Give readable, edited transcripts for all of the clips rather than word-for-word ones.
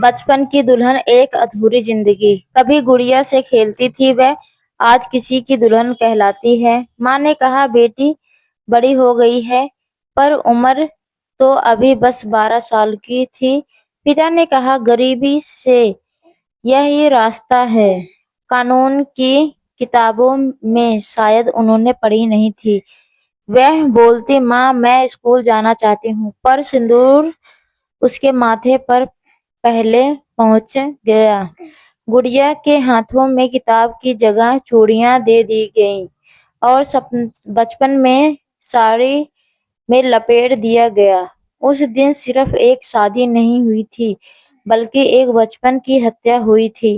बचपन की दुल्हन एक अधूरी जिंदगी। कभी गुड़िया से खेलती थी वह, आज किसी की दुल्हन कहलाती है। माँ ने कहा बेटी बड़ी हो गई है, पर उम्र तो अभी बस 12 साल की थी। पिता ने कहा गरीबी से यही रास्ता है। कानून की किताबों में शायद उन्होंने पढ़ी नहीं थी। वह बोलती माँ मैं स्कूल जाना चाहती हूँ, पर सिंदूर उसके माथे पर पहले पहुंच गया। गुड़िया के हाथों में किताब की जगह चूड़ियां दे दी गईं और बचपन में साड़ी में लपेट दिया गया। उस दिन सिर्फ एक शादी नहीं हुई थी, बल्कि एक बचपन की हत्या हुई थी।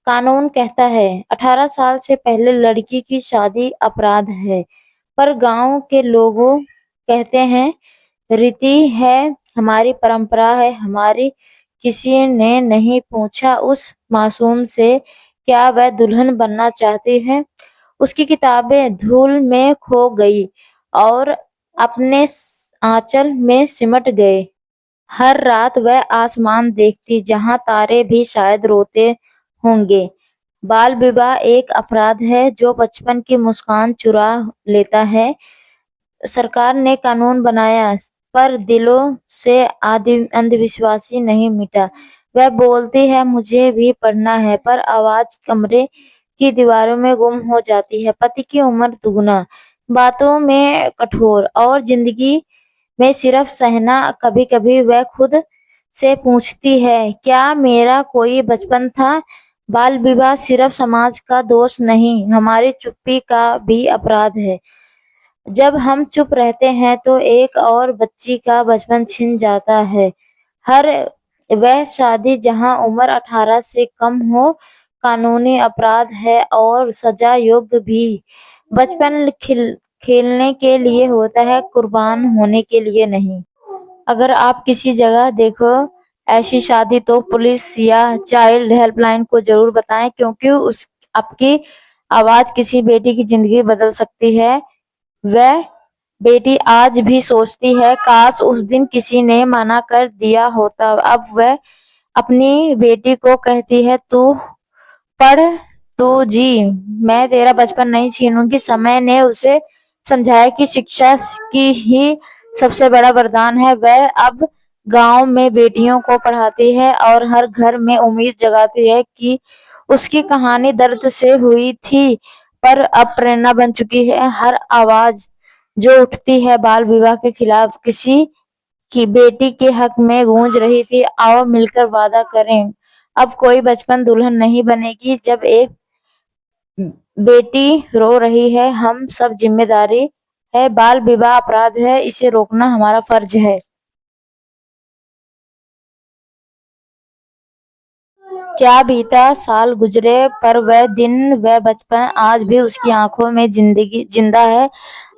कानून कहता है 18 साल से पहले लड़की की शादी अपराध है, पर गांव के लोगों कहते हैं रीति है, हमारी परंपरा है, हमारी। किसी ने नहीं पूछा उस मासूम से क्या वह दुल्हन बनना चाहती है। उसकी किताबें धूल में खो गई और अपने आंचल में सिमट गए। हर रात वह आसमान देखती जहां तारे भी शायद रोते होंगे। बाल विवाह एक अपराध है जो बचपन की मुस्कान चुरा लेता है। सरकार ने कानून बनाया, पर दिलों से अंधविश्वासी नहीं मिटा। वह बोलती है मुझे भी पढ़ना है, पर आवाज कमरे की दीवारों में गुम हो जाती है। पति की उम्र दुगना, बातों में कठोर और जिंदगी में सिर्फ सहना। कभी कभी वह खुद से पूछती है क्या मेरा कोई बचपन था। बाल विवाह सिर्फ समाज का दोष नहीं, हमारी चुप्पी का भी अपराध है। जब हम चुप रहते हैं तो एक और बच्ची का बचपन छिन जाता है। हर वह शादी जहां उम्र 18 से कम हो कानूनी अपराध है और सजा योग्य भी। बचपन खेलने के लिए होता है, कुर्बान होने के लिए नहीं। अगर आप किसी जगह देखो ऐसी शादी तो पुलिस या चाइल्ड हेल्पलाइन को जरूर बताएं, क्योंकि उस आपकी आवाज किसी बेटी की जिंदगी बदल सकती है। वह बेटी आज भी सोचती है काश उस दिन किसी ने मना कर दिया होता। अब वह अपनी बेटी को कहती है तू पढ़, तू जी, मैं तेरा बचपन नहीं छीनूंगी। समय ने उसे समझाया कि शिक्षा की ही सबसे बड़ा वरदान है। वह अब गांव में बेटियों को पढ़ाती है और हर घर में उम्मीद जगाती है कि उसकी कहानी दर्द से हुई थी, पर अब प्रेरणा बन चुकी है। हर आवाज जो उठती है बाल विवाह के खिलाफ, किसी की बेटी के हक में गूंज रही थी। आओ मिलकर वादा करें, अब कोई बचपन दुल्हन नहीं बनेगी। जब एक बेटी रो रही है, हम सब जिम्मेदारी है। बाल विवाह अपराध है, इसे रोकना हमारा फर्ज है। क्या बीता साल गुजरे, पर वह दिन वह बचपन आज भी उसकी आंखों में जिंदगी जिंदा है।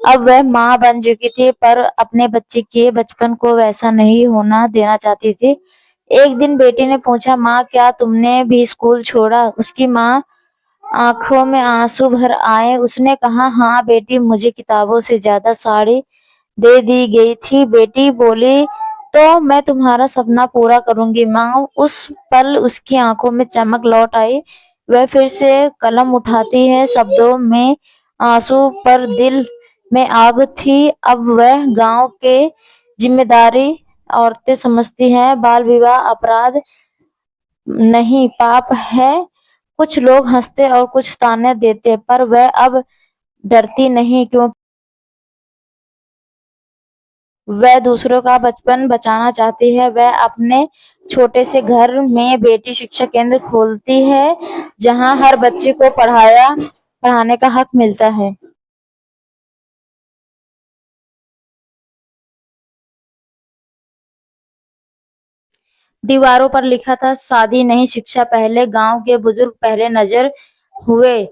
अब वह माँ बन चुकी थी, पर अपने बच्चे के बचपन को वैसा नहीं होना देना चाहती थी। एक दिन बेटी ने पूछा माँ क्या तुमने भी स्कूल छोड़ा। उसकी माँ आंखों में आंसू भर आए। उसने कहा हाँ बेटी, मुझे किताबों से ज्यादा साड़ी दे दी गई थी। बेटी बोली तो मैं तुम्हारा सपना पूरा करूंगी माँ। उस पल उसकी आंखों में चमक लौट आई। वह फिर से कलम उठाती है, शब्दों में आंसू पर दिल में आग थी। अब वह गांव के जिम्मेदारी औरतें समझती हैं बाल विवाह अपराध नहीं, पाप है। कुछ लोग हंसते और कुछ ताने देते, पर वह अब डरती नहीं, क्योंकि वह दूसरों का बचपन बचाना चाहती है। वह अपने छोटे से घर में बेटी शिक्षा केंद्र खोलती है, जहां हर बच्चे को पढ़ाने का हक मिलता है। दीवारों पर लिखा था शादी नहीं शिक्षा पहले। गांव के बुजुर्ग पहले नजर हुए,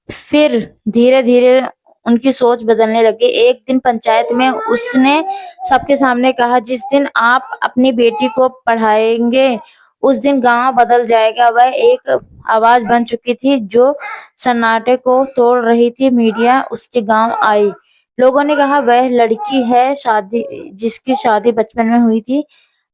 फिर धीरे धीरे उनकी सोच बदलने लगी। एक दिन पंचायत में उसने सबके सामने कहा जिस दिन आप अपनी बेटी को पढ़ाएंगे उस दिन गांव बदल जाएगा। वह एक आवाज बन चुकी थी जो सन्नाटे को तोड़ रही थी। मीडिया उसके गांव आई। लोगों ने कहा वह लड़की है शादी जिसकी शादी बचपन में हुई थी।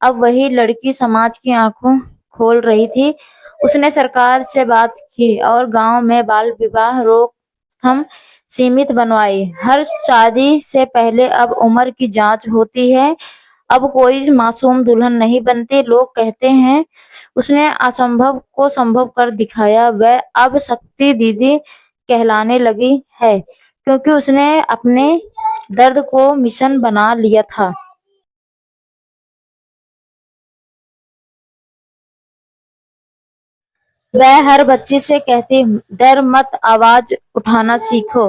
अब वही लड़की समाज की आंखों खोल रही थी। उसने सरकार से बात की और गांव में बाल विवाह रोकथाम सीमित बनवाई। हर शादी से पहले अब उम्र की जांच होती है। अब कोई मासूम दुल्हन नहीं बनती। लोग कहते हैं उसने असंभव को संभव कर दिखाया। वह अब शक्ति दीदी कहलाने लगी है क्योंकि उसने अपने दर्द को मिशन बना लिया था। वह हर बच्ची से कहती, डर मत, आवाज उठाना सीखो।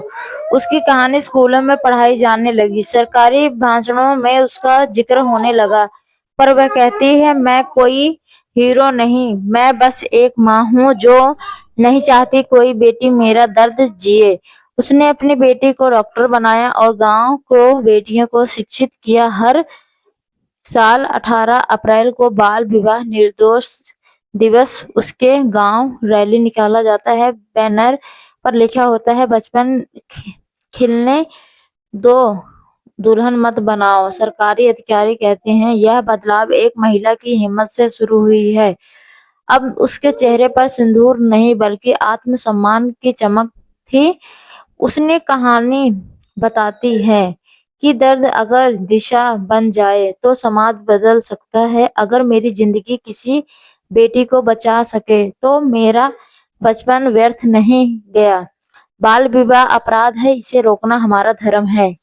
उसकी कहानी स्कूलों में पढ़ाई जाने लगी। सरकारी भाषणों में उसका जिक्र होने लगा। पर वह कहती है, मैं कोई हीरो नहीं, मैं बस एक माँ हूँ जो नहीं चाहती कोई बेटी मेरा दर्द जिए। उसने अपनी बेटी को डॉक्टर बनाया और गांव को बेटियों को शिक्षित किया। हर साल 18 अप्रैल को बाल विवाह निर्दोष दिवस उसके गांव रैली निकाला जाता है। बैनर पर लिखा होता है, बचपन खिलने दो, दुल्हन मत बनाओ। सरकारी अधिकारी कहते हैं यह बदलाव एक महिला की हिम्मत से शुरू हुई है। अब उसके चेहरे पर सिंदूर नहीं बल्कि आत्मसम्मान की चमक थी। उसने कहानी बताती है कि दर्द अगर दिशा बन जाए तो समाज बदल सकता है। अगर मेरी जिंदगी किसी बेटी को बचा सके तो मेरा बचपन व्यर्थ नहीं गया। बाल विवाह अपराध है, इसे रोकना हमारा धर्म है।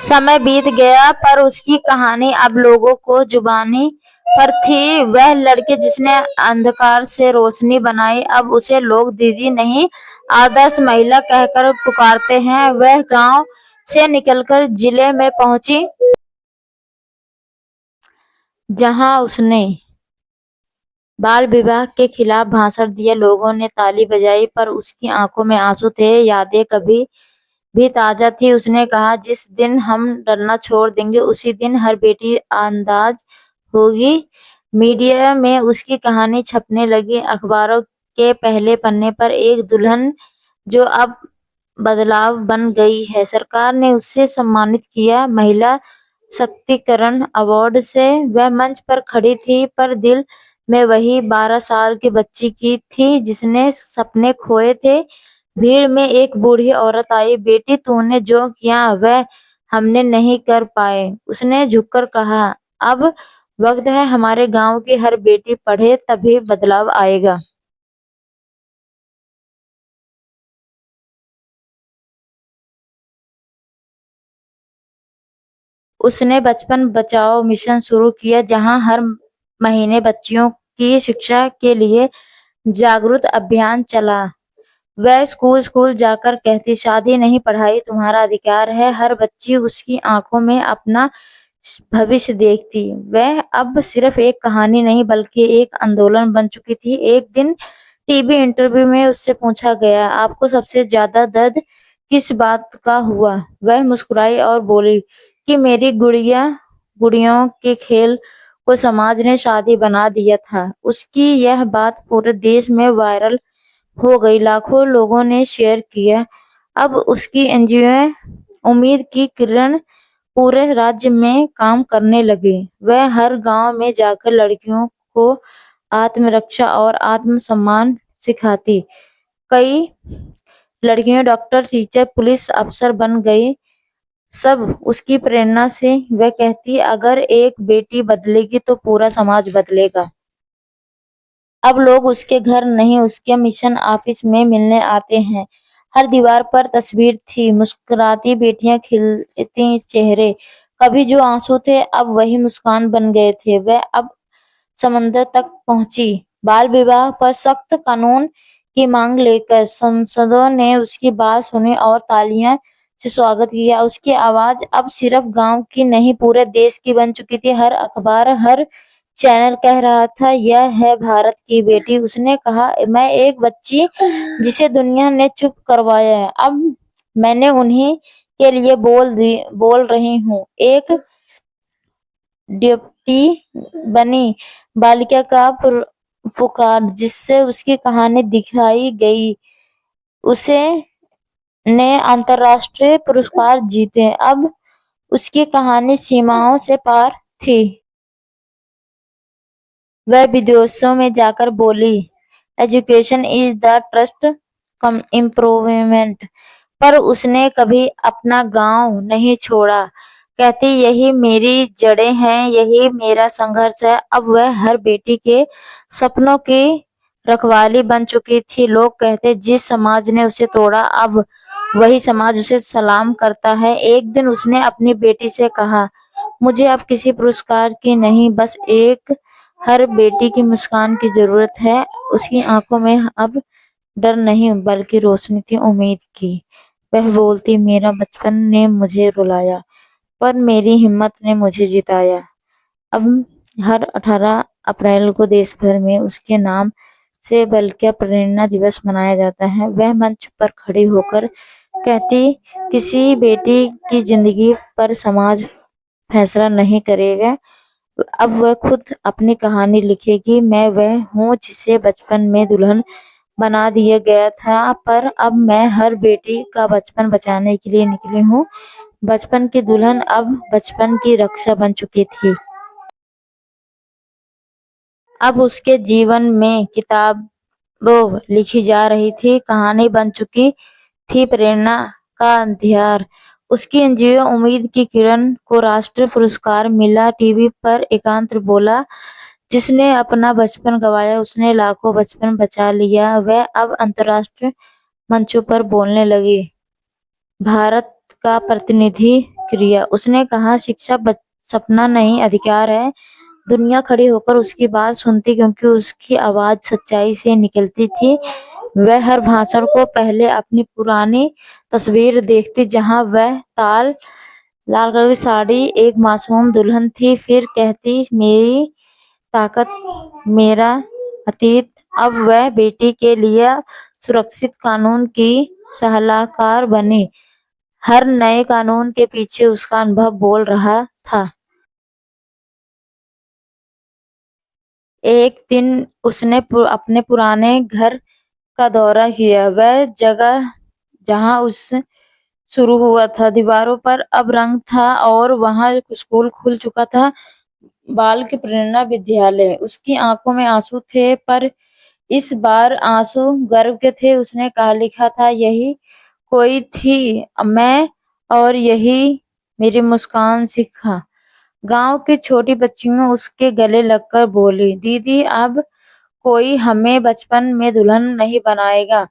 समय बीत गया पर उसकी कहानी अब लोगों को जुबानी पर थी। वह लड़की जिसने अंधकार से रोशनी बनाई, अब उसे लोग दीदी नहीं आदर्श महिला कहकर पुकारते हैं। वह गांव से निकलकर जिले में पहुंची जहां उसने बाल विवाह के खिलाफ भाषण दिया। लोगों ने ताली बजाई पर उसकी आंखों में आंसू थे। यादें कभी भी ताजा थी। उसने कहा, जिस दिन हम डरना छोड़ देंगे उसी दिन हर बेटी अंदाज होगी। मीडिया में उसकी कहानी छपने लगी। अखबारों के पहले पन्ने पर एक दुल्हन जो अब बदलाव बन गई है। सरकार ने उससे सम्मानित किया महिला शक्तिकरण अवार्ड से। वह मंच पर खड़ी थी पर दिल में वही 12 साल की बच्ची की थी जिसने सपने खोए थे। भीड़ में एक बूढ़ी औरत आई। बेटी, तूने जो किया वह हमने नहीं कर पाए। उसने झुककर कहा, अब वक्त है हमारे गांव की हर बेटी पढ़े तभी बदलाव आएगा। उसने बचपन बचाओ मिशन शुरू किया जहां हर महीने बच्चियों की शिक्षा के लिए जागरूक अभियान चला। वह स्कूल स्कूल जाकर कहती, शादी नहीं पढ़ाई तुम्हारा अधिकार है। हर बच्ची उसकी आंखों में अपना भविष्य देखती। वह अब सिर्फ एक कहानी नहीं बल्कि एक आंदोलन बन चुकी थी। एक दिन टीवी इंटरव्यू में उससे पूछा गया, आपको सबसे ज्यादा दर्द किस बात का हुआ? वह मुस्कुराई और बोली कि मेरी गुड़ियों के खेल को समाज ने शादी बना दिया था। उसकी यह बात पूरे देश में वायरल हो गई। लाखों लोगों ने शेयर किया। अब उसकी एनजीओ उम्मीद की किरण पूरे राज्य में काम करने लगे। वह हर गांव में जाकर लड़कियों को आत्मरक्षा और आत्मसम्मान सिखाती। कई लड़कियां डॉक्टर, टीचर, पुलिस अफसर बन गई। सब उसकी प्रेरणा से। वह कहती, अगर एक बेटी बदलेगी तो पूरा समाज बदलेगा। अब लोग उसके घर नहीं उसके मिशन ऑफिस में मिलने आते हैं। हर दीवार पर तस्वीर थी, मुस्कुराती बेटियां, खिलती चेहरे। कभी जो आंसू थे अब वही मुस्कान बन गए थे। वह अब समंदर तक पहुंची। बाल विवाह पर सख्त कानून की मांग लेकर सांसदों ने उसकी बात सुनी और तालियां से स्वागत किया। उसकी आवाज अब सिर्फ गांव की नहीं पूरे देश की बन चुकी थी। हर अखबार, हर चैनल कह रहा था, यह है भारत की बेटी। उसने कहा, मैं एक बच्ची जिसे दुनिया ने चुप करवाया है, अब मैंने उन्हीं के लिए बोल रही हूँ। एक डिप्टी बनी बालिका का पुकार जिससे उसकी कहानी दिखाई गई। उसे ने अंतर्राष्ट्रीय पुरस्कार जीते। अब उसकी कहानी सीमाओं से पार थी। वह विदेशों में जाकर बोली, education is the trust come improvement. पर उसने कभी अपना गांव नहीं छोड़ा। कहती, यही मेरी जड़ें हैं, यही मेरा संघर्ष है। अब वह हर बेटी के सपनों की रखवाली बन चुकी थी। लोग कहते, जिस समाज ने उसे तोड़ा, अब वही समाज उसे सलाम करता है। एक दिन उसने अपनी बेटी से कहा, मुझे अब किसी पुरस्कार की नहीं, बस एक हर बेटी की मुस्कान की जरूरत है। उसकी आंखों में अब डर नहीं बल्कि रोशनी थी, उम्मीद की। वह बोलती, मेरा बचपन ने मुझे रुलाया पर मेरी हिम्मत ने मुझे जिताया। अब हर 18 अप्रैल को देश भर में उसके नाम से बल्कि प्रेरणा दिवस मनाया जाता है। वह मंच पर खड़ी होकर कहती, किसी बेटी की जिंदगी पर समाज फैसला नहीं करेगा। अब वह खुद अपनी कहानी लिखेगी। मैं वह हूँ जिसे बचपन में दुल्हन बना दिया गया था, पर अब मैं हर बेटी का बचपन बचाने के लिए निकली हूँ। बचपन की दुल्हन अब बचपन की रक्षा बन चुकी थी। अब उसके जीवन में किताब वो लिखी जा रही थी, कहानी बन चुकी थी प्रेरणा का अध्याय। उसकी एनजीओ उम्मीद की किरण को राष्ट्रीय पुरस्कार मिला। टीवी पर एकांत बोला, जिसने अपना बचपन गंवाया उसने लाखों बचपन बचा लिया। वह अब अंतर्राष्ट्रीय मंचों पर बोलने लगी। भारत का प्रतिनिधि किया। उसने कहा, शिक्षा सपना नहीं अधिकार है। दुनिया खड़ी होकर उसकी बात सुनती, क्योंकि उसकी आवाज सच्चाई से निकलती थी। वह हर भाषण को पहले अपनी पुरानी तस्वीर देखती, जहां वह लाल कलर की साड़ी एक मासूम दुल्हन थी। फिर कहती, मेरी ताकत मेरा अतीत। अब वह बेटी के लिए सुरक्षित कानून की सलाहकार बनी। हर नए कानून के पीछे उसका अनुभव बोल रहा था। एक दिन उसने अपने पुराने घर का दौरा किया। वह जगह जहां उस शुरू हुआ था, दीवारों पर अब रंग था और वहां स्कूल खुल चुका था, बाल के प्रेरणा विद्यालय। उसकी आंखों में आंसू थे, पर इस बार आंसू गर्व के थे। उसने कहा, लिखा था, यही कोई थी मैं और यही मेरी मुस्कान सीखा। गांव की छोटी बच्चियों उसके गले लगकर बोली, दीदी अब कोई हमें बचपन में दुल्हन नहीं बनाएगा।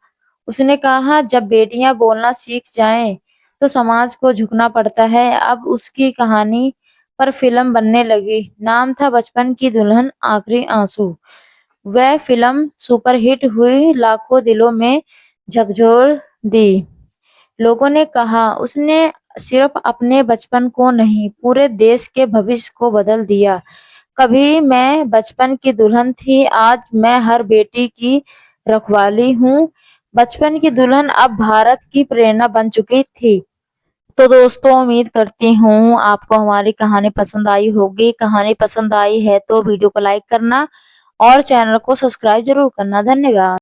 उसने कहा, जब बेटियां बोलना सीख जाएं तो समाज को झुकना पड़ता है। अब उसकी कहानी पर फिल्म बनने लगी। नाम था बचपन की दुल्हन आखिरी आंसू। वह फिल्म सुपरहिट हुई, लाखों दिलों में झकझोर दी। लोगों ने कहा, उसने सिर्फ अपने बचपन को नहीं, पूरे देश के भविष्य को बदल दिया। कभी मैं बचपन की दुल्हन थी, आज मैं हर बेटी की रखवाली हूँ। बचपन की दुल्हन अब भारत की प्रेरणा बन चुकी थी। तो दोस्तों, उम्मीद करती हूँ आपको हमारी कहानी पसंद आई होगी। कहानी पसंद आई है तो वीडियो को लाइक करना और चैनल को सब्सक्राइब जरूर करना। धन्यवाद।